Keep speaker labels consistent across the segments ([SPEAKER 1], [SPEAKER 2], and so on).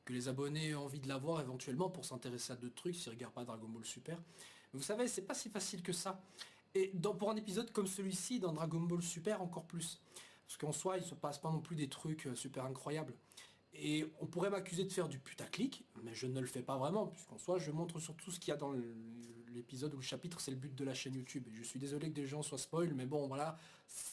[SPEAKER 1] que les abonnés aient envie de la voir éventuellement pour s'intéresser à d'autres trucs s'ils regardent pas Dragon Ball Super. Mais vous savez, c'est pas si facile que ça. Et pour un épisode comme celui-ci, dans Dragon Ball Super, encore plus. Parce qu'en soi, il se passe pas non plus des trucs super incroyables. Et on pourrait m'accuser de faire du putaclic, mais je ne le fais pas vraiment, puisqu'en soi, je montre surtout ce qu'il y a dans l'épisode ou le chapitre, c'est le but de la chaîne YouTube. Et je suis désolé que des gens soient spoil, mais bon, voilà,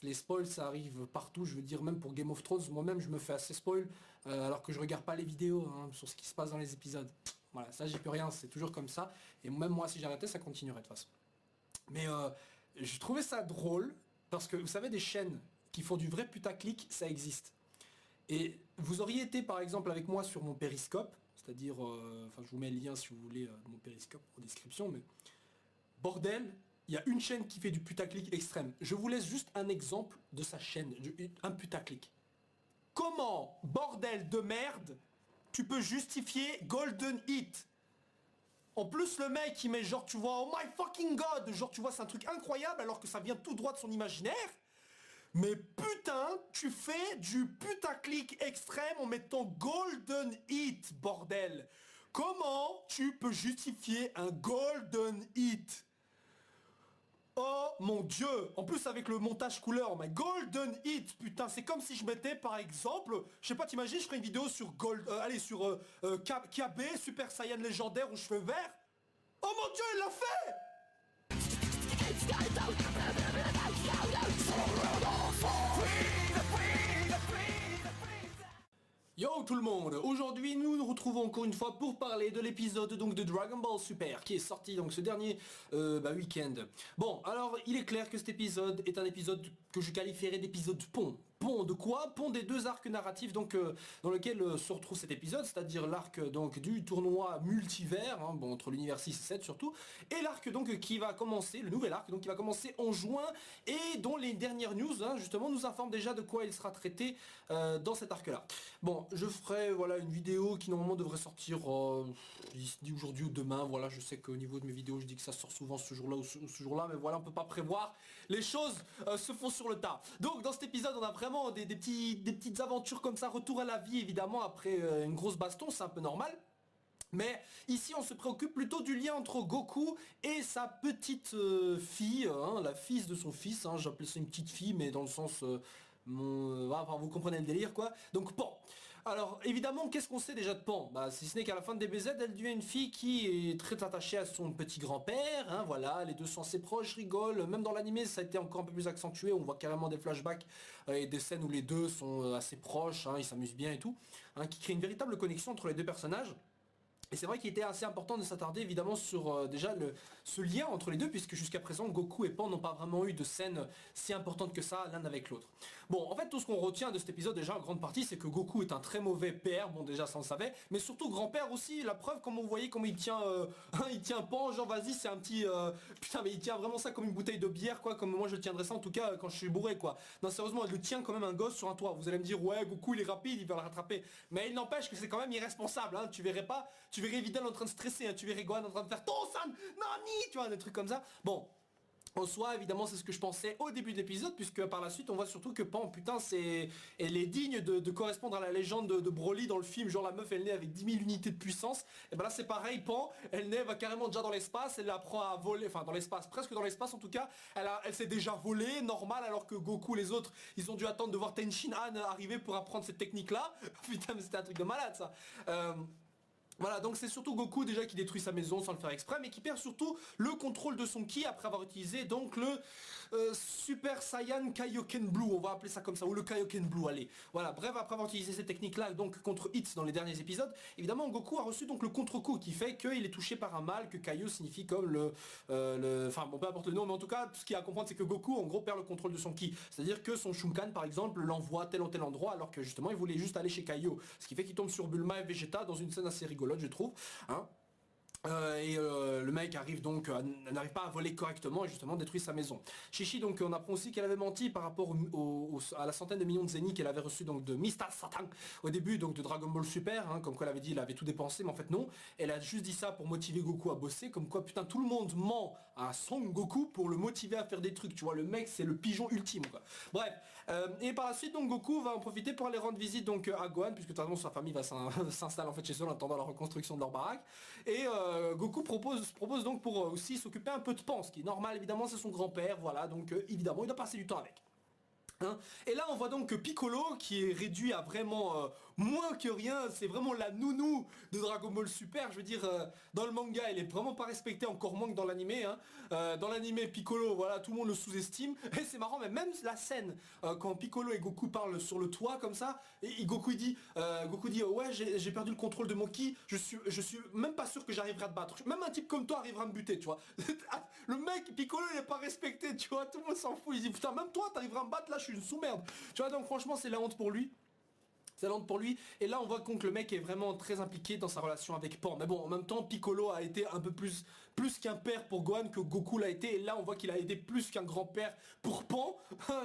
[SPEAKER 1] les spoils, ça arrive partout, je veux dire, même pour Game of Thrones, moi-même, je me fais assez spoil, alors que je regarde pas les vidéos, hein, sur ce qui se passe dans les épisodes. Voilà, ça, j'y peux rien, c'est toujours comme ça. Et même moi, si j'arrêtais, ça continuerait de toute façon. Mais je trouvais ça drôle, parce que, vous savez, des chaînes qui font du vrai putaclic, ça existe. Et vous auriez été par exemple avec moi sur mon périscope, c'est-à-dire, enfin je vous mets le lien si vous voulez de mon périscope en description, mais bordel, il y a une chaîne qui fait du putaclic extrême. Je vous laisse juste un exemple de sa chaîne, un putaclic. Comment, bordel de merde, tu peux justifier Golden Hit? En plus le mec il met genre tu vois oh my fucking god, genre tu vois c'est un truc incroyable alors que ça vient tout droit de son imaginaire. Mais putain, tu fais du putaclic extrême en mettant Golden Hit, bordel. Comment tu peux justifier un Golden Hit? Oh mon dieu. En plus avec le montage couleur, mais Golden Hit, putain, c'est comme si je mettais par exemple, je sais pas, t'imagines, je ferais une vidéo sur sur KB, Super Saiyan légendaire aux cheveux verts. Oh mon dieu, il l'a fait! Yo tout le monde, aujourd'hui nous nous retrouvons encore une fois pour parler de l'épisode donc de Dragon Ball Super qui est sorti donc ce dernier week-end. Bon, alors il est clair que cet épisode est un épisode que je qualifierais d'épisode pont. Pont de quoi? Pont des deux arcs narratifs donc dans lequel se retrouve cet épisode, c'est-à-dire l'arc donc du tournoi multivers, hein, bon, entre l'univers 6 et 7 surtout, et l'arc donc qui va commencer, le nouvel arc donc qui va commencer en juin et dont les dernières news hein, justement nous informent déjà de quoi il sera traité dans cet arc là. Bon, je ferai voilà une vidéo qui normalement devrait sortir dit aujourd'hui ou demain, voilà, je sais qu'au niveau de mes vidéos je dis que ça sort souvent ce jour-là ou ce jour-là, mais voilà, on peut pas prévoir, les choses se font sur le tas. Donc dans cet épisode on a vraiment des petites aventures comme ça, retour à la vie évidemment après une grosse baston, c'est un peu normal. Mais ici on se préoccupe plutôt du lien entre Goku et sa petite fille, hein, la fille de son fils, hein, j'appelais ça une petite fille mais dans le sens enfin, vous comprenez le délire quoi. Donc Pan. Alors évidemment qu'est-ce qu'on sait déjà de Pan? Bah si ce n'est qu'à la fin de DBZ elle devient une fille qui est très attachée à son petit grand-père, hein, voilà, les deux sont assez proches, rigolent, même dans l'animé ça a été encore un peu plus accentué, on voit carrément des flashbacks et des scènes où les deux sont assez proches, hein, ils s'amusent bien et tout, hein, qui crée une véritable connexion entre les deux personnages. Et c'est vrai qu'il était assez important de s'attarder évidemment sur déjà ce lien entre les deux, puisque jusqu'à présent Goku et Pan n'ont pas vraiment eu de scène si importante que ça l'un avec l'autre. Bon, en fait tout ce qu'on retient de cet épisode déjà en grande partie c'est que Goku est un très mauvais père, bon déjà ça on le savait, mais surtout grand-père aussi, la preuve comme vous voyez comment il tient il tient Pan, genre vas-y c'est un petit putain mais il tient vraiment ça comme une bouteille de bière quoi, comme moi je tiendrais ça en tout cas quand je suis bourré quoi. Non sérieusement il le tient quand même un gosse sur un toit, vous allez me dire ouais Goku il est rapide, il va le rattraper, mais il n'empêche que c'est quand même irresponsable, hein. Tu verrais pas, tu verrais Vidal en train de stresser, hein. Tu verrais Gohan en train de faire Ton-san, Nani, tu vois, des trucs comme ça. Bon, en soi, évidemment, c'est ce que je pensais au début de l'épisode, puisque par la suite, on voit surtout que Pan, putain, elle est digne de correspondre à la légende de Broly dans le film. Genre, la meuf, elle naît avec 10 000 unités de puissance. Et ben là, c'est pareil, Pan, elle naît, va carrément déjà dans l'espace, elle apprend à voler, enfin, dans l'espace, presque dans l'espace en tout cas. Elle s'est déjà volée, normal, alors que Goku, les autres, ils ont dû attendre de voir Tenshin Han arriver pour apprendre cette technique-là. Putain, mais c'était un truc de malade, ça. Voilà, donc c'est surtout Goku déjà qui détruit sa maison sans le faire exprès, mais qui perd surtout le contrôle de son ki après avoir utilisé donc le Super Saiyan Kaioken Blue, on va appeler ça comme ça, ou le Kaioken Blue, allez. Voilà, bref, après avoir utilisé cette technique-là donc contre Hits dans les derniers épisodes, évidemment Goku a reçu donc le contre-coup qui fait qu'il est touché par un mal, que Kaio signifie comme enfin bon peu importe le nom, mais en tout cas ce qu'il y a à comprendre c'est que Goku en gros perd le contrôle de son ki, c'est-à-dire que son Shunkan par exemple l'envoie à tel ou tel endroit alors que justement il voulait juste aller chez Kaio, ce qui fait qu'il tombe sur Bulma et Vegeta dans une scène assez rigolote je trouve, hein. Le mec arrive donc n'arrive pas à voler correctement et justement détruit sa maison. Chichi donc on apprend aussi qu'elle avait menti par rapport à la centaine de millions de zéniths qu'elle avait reçu donc de Mr Satan au début donc de Dragon Ball Super, hein, comme quoi elle avait dit il avait tout dépensé mais en fait non. Elle a juste dit ça pour motiver Goku à bosser, comme quoi putain tout le monde ment à Son Goku pour le motiver à faire des trucs, tu vois, le mec c'est le pigeon ultime quoi. Bref, et par la suite donc Goku va en profiter pour aller rendre visite donc à Gohan, puisque de toute façon sa famille va s'installer en fait chez eux en attendant la reconstruction de leur baraque. Et Goku propose donc pour aussi s'occuper un peu de Pan, ce qui est normal évidemment, c'est son grand-père, voilà, donc évidemment il doit passer du temps avec. Hein, et là on voit donc que Piccolo qui est réduit à vraiment moins que rien, c'est vraiment la nounou de Dragon Ball Super, je veux dire dans le manga il est vraiment pas respecté, encore moins que dans l'animé, hein. Dans l'animé Piccolo voilà tout le monde le sous-estime et c'est marrant mais même la scène quand Piccolo et Goku parlent sur le toit comme ça et Goku dit ouais j'ai perdu le contrôle de mon ki, je suis même pas sûr que j'arriverai à te battre, même un type comme toi arrivera à me buter tu vois. Le mec Piccolo il est pas respecté tu vois, tout le monde s'en fout, il dit putain même toi t'arriveras à me battre là, je suis une sous-merde. Tu vois donc franchement c'est la honte pour lui. C'est la honte pour lui. Et là on voit donc le mec est vraiment très impliqué dans sa relation avec Pan. Mais bon en même temps Piccolo a été un peu plus qu'un père pour Gohan que Goku l'a été. Et là on voit qu'il a été plus qu'un grand-père pour Pan.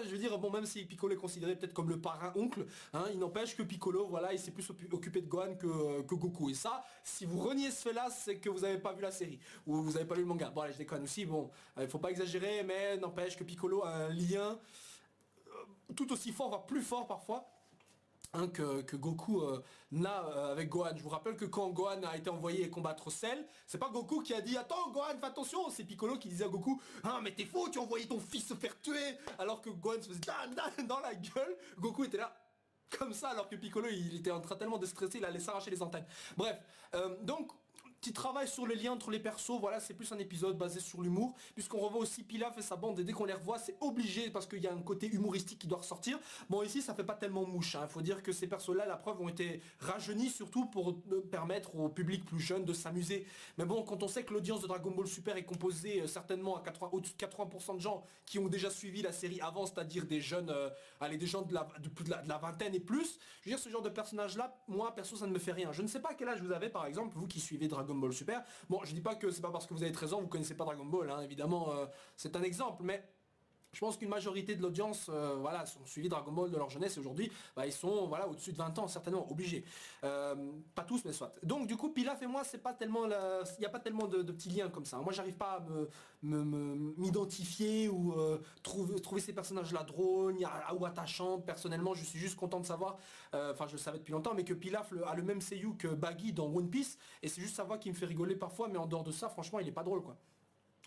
[SPEAKER 1] Je veux dire bon même si Piccolo est considéré peut-être comme le parrain-oncle, hein, il n'empêche que Piccolo voilà il s'est plus occupé de Gohan que Goku. Et ça si vous reniez ce fait là c'est que vous n'avez pas vu la série. Ou vous n'avez pas lu le manga. Bon allez je déconne aussi. Bon il faut pas exagérer mais n'empêche que Piccolo a un lien tout aussi fort, voire plus fort parfois, hein, que Goku n'a avec Gohan. Je vous rappelle que quand Gohan a été envoyé combattre Cell, c'est pas Goku qui a dit attends Gohan fais attention, c'est Piccolo qui disait à Goku ah mais t'es faux, tu as envoyé ton fils se faire tuer, alors que Gohan se faisait dans la gueule. Goku était là comme ça alors que Piccolo il était en train tellement de stresser, il allait s'arracher les antennes. Bref, donc petit travail sur les liens entre les persos, voilà c'est plus un épisode basé sur l'humour, puisqu'on revoit aussi Pilaf et sa bande et dès qu'on les revoit c'est obligé parce qu'il y a un côté humoristique qui doit ressortir. Bon ici ça fait pas tellement mouche, hein. Faut dire que ces persos là la preuve ont été rajeunis surtout pour permettre au public plus jeune de s'amuser. Mais bon quand on sait que l'audience de Dragon Ball Super est composée certainement à 80, au-dessus de 80% de gens qui ont déjà suivi la série avant, c'est-à-dire des jeunes, allez des gens de la vingtaine et plus, je veux dire ce genre de personnage là, moi perso ça ne me fait rien. Je ne sais pas quel âge vous avez par exemple, vous qui suivez Dragon Ball Super. Bon, je dis pas que c'est pas parce que vous avez 13 ans vous connaissez pas Dragon Ball, hein, évidemment, c'est un exemple, mais je pense qu'une majorité de l'audience, voilà, sont suivis Dragon Ball de leur jeunesse et aujourd'hui, bah, ils sont voilà au-dessus de 20 ans certainement obligés. Pas tous mais soit. Donc du coup Pilaf et moi c'est pas tellement, il n'y a pas tellement de petits liens comme ça. Moi j'arrive pas à m'identifier ou trouver ces personnages là drôles ou attachants. Personnellement je suis juste content de savoir, enfin je le savais depuis longtemps, mais que Pilaf a le même seiyuu que Baggy dans One Piece et c'est juste sa voix qui me fait rigoler parfois, mais en dehors de ça franchement il est pas drôle quoi.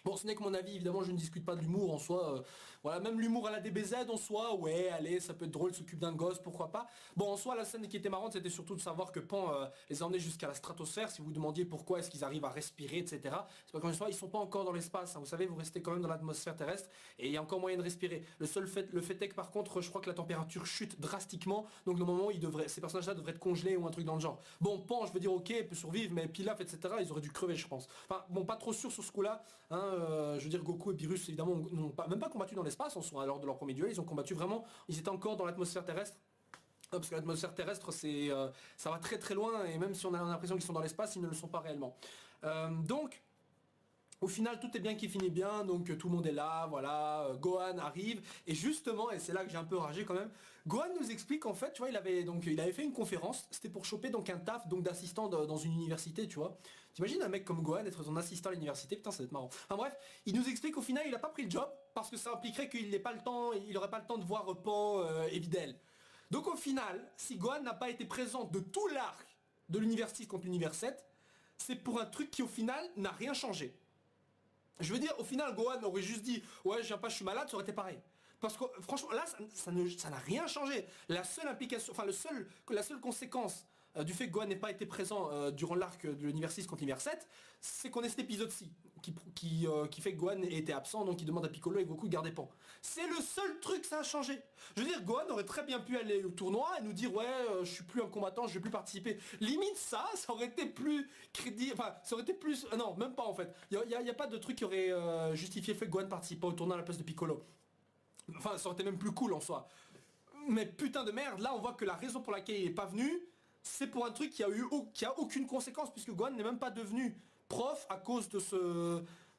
[SPEAKER 1] Bon, ce n'est que mon avis, évidemment, je ne discute pas de l'humour en soi. Voilà, même l'humour à la DBZ en soi, ouais, allez, ça peut être drôle, s'occupe d'un gosse, pourquoi pas. Bon, en soi, la scène qui était marrante, c'était surtout de savoir que Pan les a emmenés jusqu'à la stratosphère. Si vous vous demandiez pourquoi est-ce qu'ils arrivent à respirer, etc. C'est pas comme une fois, ils sont pas encore dans l'espace. Hein. Vous savez, vous restez quand même dans l'atmosphère terrestre et il y a encore moyen de respirer. Le fait est que par contre, je crois que la température chute drastiquement. Donc normalement, ces personnages-là devraient être congelés ou un truc dans le genre. Bon, Pan, je veux dire, ok, peut survivre, mais Pilaf, etc. Ils auraient dû crever, je pense. Enfin, bon, pas trop sûr sur ce coup-là. Hein, je veux dire Goku et Beerus évidemment n'ont même pas combattu dans l'espace en soi lors de leur premier duel, ils ont combattu vraiment, ils étaient encore dans l'atmosphère terrestre. Parce que l'atmosphère terrestre c'est ça va très très loin et même si on a l'impression qu'ils sont dans l'espace, ils ne le sont pas réellement. Donc au final tout est bien qui finit bien, donc tout le monde est là, voilà, Gohan arrive, et justement, et c'est là que j'ai un peu ragé quand même, Gohan nous explique en fait, tu vois, il avait fait une conférence, c'était pour choper donc un taf donc d'assistant dans une université, tu vois. T'imagines un mec comme Gohan être son assistant à l'université, putain ça va être marrant. Enfin bref, il nous explique qu'au final il a pas pris le job, parce que ça impliquerait qu'il n'aurait pas le temps de voir Pan et Videl. Donc au final, si Gohan n'a pas été présent de tout l'arc de l'univers 6 contre l'univers 7, c'est pour un truc qui au final n'a rien changé. Je veux dire, au final, Gohan aurait juste dit ouais, je viens pas, je suis malade, ça aurait été pareil. Parce que franchement, là, ça n'a rien changé. La seule implication, enfin la seule conséquence du fait que Gohan n'ait pas été présent durant l'arc de l'univers 6 contre l'univers 7, c'est qu'on ait cet épisode-ci qui fait que Gohan était absent, donc il demande à Piccolo et Goku de garder Pan. C'est le seul truc que ça a changé. Je veux dire, Gohan aurait très bien pu aller au tournoi et nous dire ouais, je suis plus un combattant, je vais plus participer. Limite ça aurait été plus crédible, enfin ça aurait été plus, non même pas en fait. Il y a pas de truc qui aurait justifié le fait que Gohan participe pas au tournoi à la place de Piccolo. Enfin ça aurait été même plus cool en soi. Mais putain de merde, là on voit que la raison pour laquelle il est pas venu, c'est pour un truc qui a aucune conséquence puisque Gohan n'est même pas devenu prof à cause de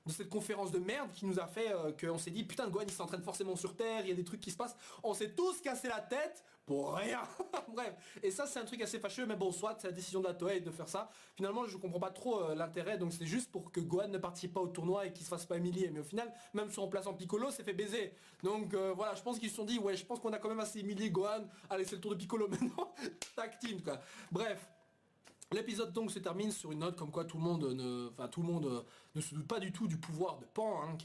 [SPEAKER 1] cette conférence de merde qui nous a fait qu'on s'est dit putain Gohan il s'entraîne forcément sur Terre, il y a des trucs qui se passent, on s'est tous cassé la tête pour rien. Bref, et ça c'est un truc assez fâcheux, mais bon soit c'est la décision de la Toei de faire ça. Finalement je comprends pas trop l'intérêt, donc c'est juste pour que Gohan ne participe pas au tournoi et qu'il se fasse pas humilier, mais au final même son remplaçant Piccolo s'est fait baiser. Donc voilà, je pense qu'ils se sont dit ouais je pense qu'on a quand même assez humilié Gohan, allez c'est le tour de Piccolo maintenant, tag team quoi. Bref. L'épisode donc se termine sur une note comme quoi tout le monde ne se doute pas du tout du pouvoir de Pan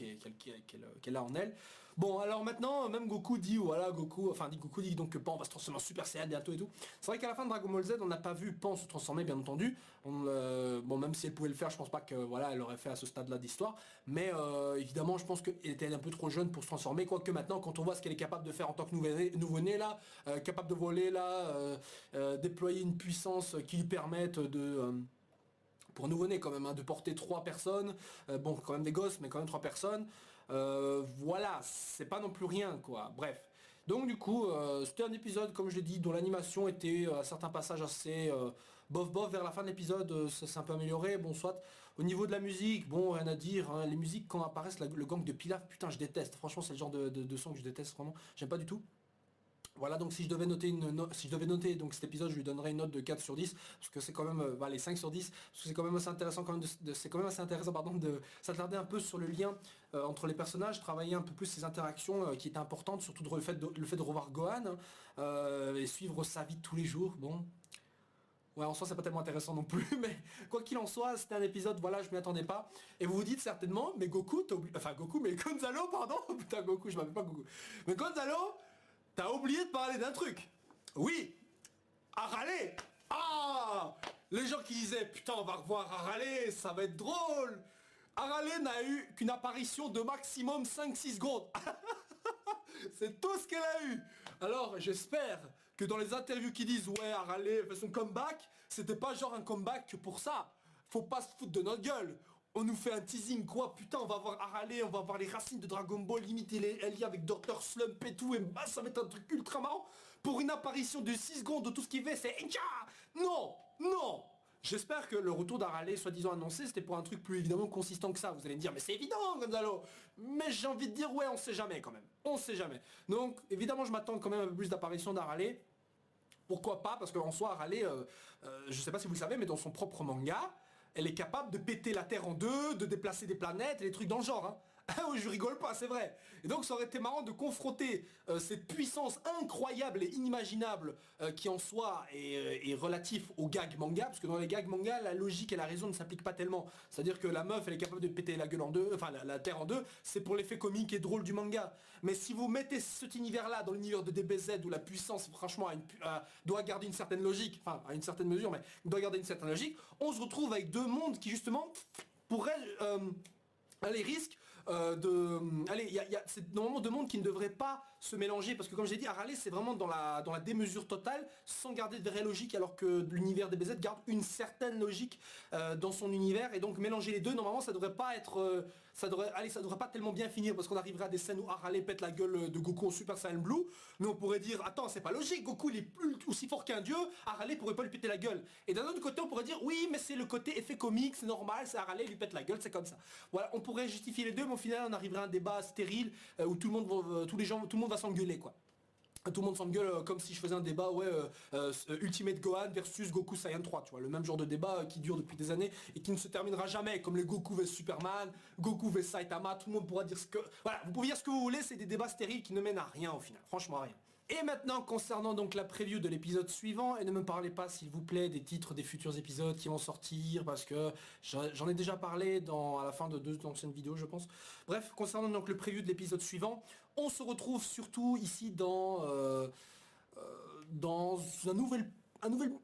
[SPEAKER 1] qu'elle a en elle. Bon alors maintenant même Goku dit Goku dit donc que Pan va se transformer en Super Saiyan bientôt et tout. C'est vrai qu'à la fin de Dragon Ball Z on n'a pas vu Pan se transformer bien entendu. Bon même si elle pouvait le faire je pense pas que voilà elle l'aurait fait à ce stade là d'histoire. Mais évidemment je pense qu'elle était un peu trop jeune pour se transformer. Quoique maintenant quand on voit ce qu'elle est capable de faire en tant que nouveau-né là, capable de voler là, déployer une puissance qui lui permette pour un nouveau-né quand même, de porter 3 personnes, bon quand même des gosses, mais quand même 3 personnes, voilà, c'est pas non plus rien quoi, bref. Donc du coup, c'était un épisode, comme je l'ai dit, dont l'animation était à certains passages assez bof vers la fin de l'épisode, ça s'est un peu amélioré, bon soit. Au niveau de la musique, bon rien à dire, hein, les musiques quand apparaissent, le gang de Pilaf, putain je déteste, franchement c'est le genre de son que je déteste vraiment, j'aime pas du tout. Voilà donc si je devais noter donc cet épisode je lui donnerais une note de 4 sur 10 parce que c'est quand même les 5 sur 10 parce que c'est quand même assez intéressant de s'attarder un peu sur le lien entre les personnages, travailler un peu plus ces interactions qui étaient importantes, surtout le fait de revoir Gohan et suivre sa vie de tous les jours. Bon. Ouais, en soi, c'est pas tellement intéressant non plus, mais quoi qu'il en soit, c'était un épisode, voilà, je m'y attendais pas. Et vous vous dites certainement, mais mais Gonzalo, pardon, putain, Goku, je m'appelle pas Goku. Mais Gonzalo, t'as oublié de parler d'un truc. Oui, Arale. Ah, les gens qui disaient, putain, on va revoir Arale, ça va être drôle. Arale n'a eu qu'une apparition de maximum 5-6 secondes. C'est tout ce qu'elle a eu. Alors j'espère que dans les interviews qui disent ouais Arale fait son comeback, c'était pas genre un comeback que pour ça. Faut pas se foutre de notre gueule. On nous fait un teasing quoi, putain on va voir Arale, on va voir les racines de Dragon Ball, limiter les liens avec Dr Slump et tout, et bah, ça va être un truc ultra marrant. Pour une apparition de 6 secondes de tout ce qu'il fait, c'est non, non. J'espère que le retour d'Arale soi-disant annoncé c'était pour un truc plus évidemment consistant que ça. Vous allez me dire mais c'est évident Gonzalo. Mais j'ai envie de dire ouais on sait jamais quand même. On sait jamais. Donc évidemment je m'attends quand même un peu plus d'apparition d'Arale. Pourquoi pas? Parce qu'en soi Arale, je sais pas si vous le savez mais dans son propre manga, elle est capable de péter la Terre en deux, de déplacer des planètes et des trucs dans le genre. Hein. Ah oui, je rigole pas, c'est vrai. Et donc ça aurait été marrant de confronter cette puissance incroyable et inimaginable qui en soi est relatif au gag manga, parce que dans les gags manga, la logique et la raison ne s'appliquent pas tellement. C'est-à-dire que la meuf, elle est capable de péter la gueule en deux, enfin la Terre en deux, c'est pour l'effet comique et drôle du manga. Mais si vous mettez cet univers-là dans l'univers de DBZ où la puissance, franchement, doit garder une certaine logique, enfin à une certaine mesure, mais doit garder une certaine logique, on se retrouve avec deux mondes qui justement pourraient... les risques il y a c'est normalement deux mondes qui ne devraient pas se mélanger parce que comme j'ai dit Arale c'est vraiment dans la démesure totale sans garder de vraie logique alors que l'univers des BZ garde une certaine logique dans son univers et donc mélanger les deux normalement ça devrait pas être ça devrait pas tellement bien finir parce qu'on arriverait à des scènes où Arale pète la gueule de Goku en Super Saiyan Blue mais on pourrait dire attends c'est pas logique Goku il est plus aussi fort qu'un dieu Arale pourrait pas lui péter la gueule et d'un autre côté on pourrait dire oui mais c'est le côté effet comique c'est normal c'est Arale lui pète la gueule c'est comme ça voilà on pourrait justifier les deux mais au final on arriverait à un débat stérile où tout le monde va s'engueuler quoi. Tout le monde s'engueule comme si je faisais un débat Ultimate Gohan versus Goku Saiyan 3 tu vois le même genre de débat qui dure depuis des années et qui ne se terminera jamais comme les Goku vs Superman, Goku vs Saitama, tout le monde pourra dire ce que voilà vous pouvez dire ce que vous voulez c'est des débats stériles qui ne mènent à rien au final franchement à rien. Et maintenant concernant donc la preview de l'épisode suivant, et ne me parlez pas s'il vous plaît des titres des futurs épisodes qui vont sortir parce que j'en ai déjà parlé à la fin de 2 anciennes vidéos je pense. Bref, concernant donc le preview de l'épisode suivant, on se retrouve surtout ici dans un nouvel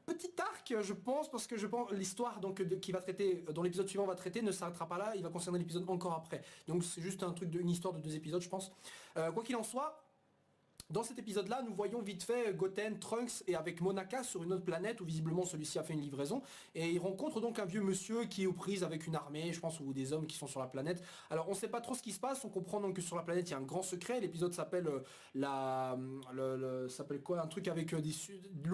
[SPEAKER 1] petit arc je pense parce que je pense l'histoire donc qui va traiter dont l'épisode suivant va traiter ne s'arrêtera pas là, il va concerner l'épisode encore après. Donc c'est juste une histoire de 2 épisodes je pense. Quoi qu'il en soit, Dans cet épisode-là, nous voyons vite fait Goten, Trunks et avec Monaka sur une autre planète où visiblement celui-ci a fait une livraison. Et ils rencontrent donc un vieux monsieur qui est aux prises avec une armée, je pense, ou des hommes qui sont sur la planète. Alors on sait pas trop ce qui se passe, on comprend donc que sur la planète il y a un grand secret. L'épisode s'appelle s'appelle quoi, un truc avec de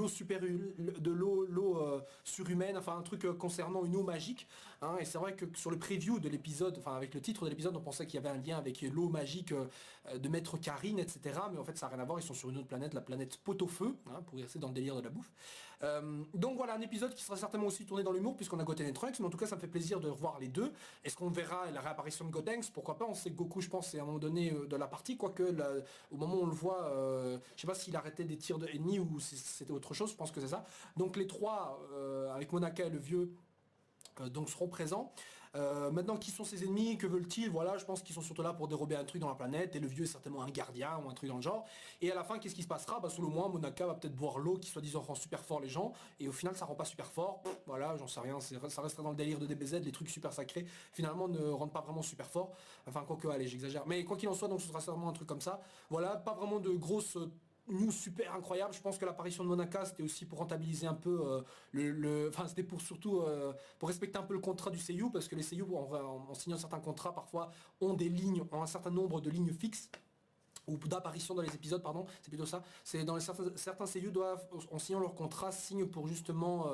[SPEAKER 1] l'eau surhumaine, enfin un truc concernant une eau magique. Hein, et c'est vrai que sur le preview de l'épisode, enfin avec le titre de l'épisode, on pensait qu'il y avait un lien avec l'eau magique de Maître Karine, etc. Mais en fait ça n'a rien à voir, ils sont sur une autre planète, la planète Pot-au-Feu, hein, pour rester dans le délire de la bouffe. Donc voilà, un épisode qui sera certainement aussi tourné dans l'humour puisqu'on a Goten et Trunks, mais en tout cas ça me fait plaisir de revoir les deux. Est-ce qu'on verra la réapparition de Gotenks? Pourquoi pas, on sait que Goku, je pense, c'est à un moment donné de la partie, quoique au moment où on le voit, je sais pas s'il arrêtait des tirs de ennemis ou c'était autre chose, je pense que c'est ça. Donc les trois, avec Monaka et le vieux, donc seront présents. Maintenant, qui sont ses ennemis? Que veulent-ils? Voilà, je pense qu'ils sont surtout là pour dérober un truc dans la planète, et le vieux est certainement un gardien ou un truc dans le genre. Et à la fin, qu'est-ce qui se passera? Bah, sous le moins, Monaka va peut-être boire l'eau qui soi-disant rend super fort les gens, et au final ça rend pas super fort. Voilà, j'en sais rien, ça restera dans le délire de DBZ, les trucs super sacrés finalement ne rendent pas vraiment super fort. Enfin, quoique, allez, j'exagère. Mais quoi qu'il en soit, donc ce sera certainement un truc comme ça. Voilà, pas vraiment de grosses news super incroyable. Je pense que l'apparition de Monaka c'était aussi pour rentabiliser un peu enfin c'était pour surtout pour respecter un peu le contrat du seiyuu, parce que les seiyuu en signant certains contrats parfois ont des lignes, ont un certain nombre de lignes fixes ou d'apparition dans les épisodes, pardon, c'est plutôt ça. C'est dans certains seiyuu doivent, en signant leur contrat, signent pour justement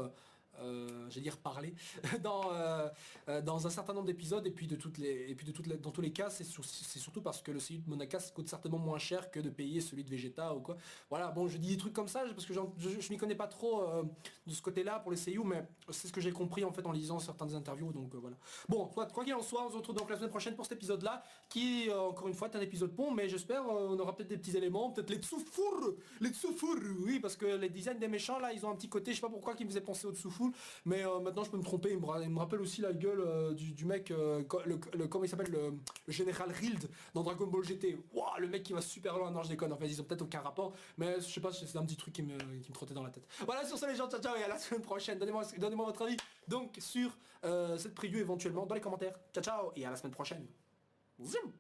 [SPEAKER 1] j'allais dire parler dans un certain nombre d'épisodes, et puis dans tous les cas c'est surtout parce que le seiyuu de Monaka coûte certainement moins cher que de payer celui de Vegeta ou quoi. Voilà, bon, je dis des trucs comme ça parce que je m'y connais pas trop de ce côté-là pour les seiyuu, mais c'est ce que j'ai compris en fait en lisant certaines interviews, donc voilà. Bon, quoi qu'il en soit, on se retrouve donc la semaine prochaine pour cet épisode-là qui encore une fois est un épisode pont, mais j'espère on aura peut-être des petits éléments, peut-être les Tsufur, oui, parce que les designs des méchants là, ils ont un petit côté, je sais pas pourquoi, qui me faisait penser au Tsufur. Mais maintenant je peux me tromper, il me rappelle aussi la gueule du mec, comment il s'appelle, le général Rild dans Dragon Ball GT. Waouh, le mec qui va super loin, non je déconne, en fait ils ont peut-être aucun rapport, mais je sais pas, c'est un petit truc qui me trottait dans la tête. Voilà, sur ça les gens, ciao ciao et à la semaine prochaine. Donnez-moi votre avis donc sur cette preview éventuellement dans les commentaires. Ciao ciao et à la semaine prochaine. Zoom.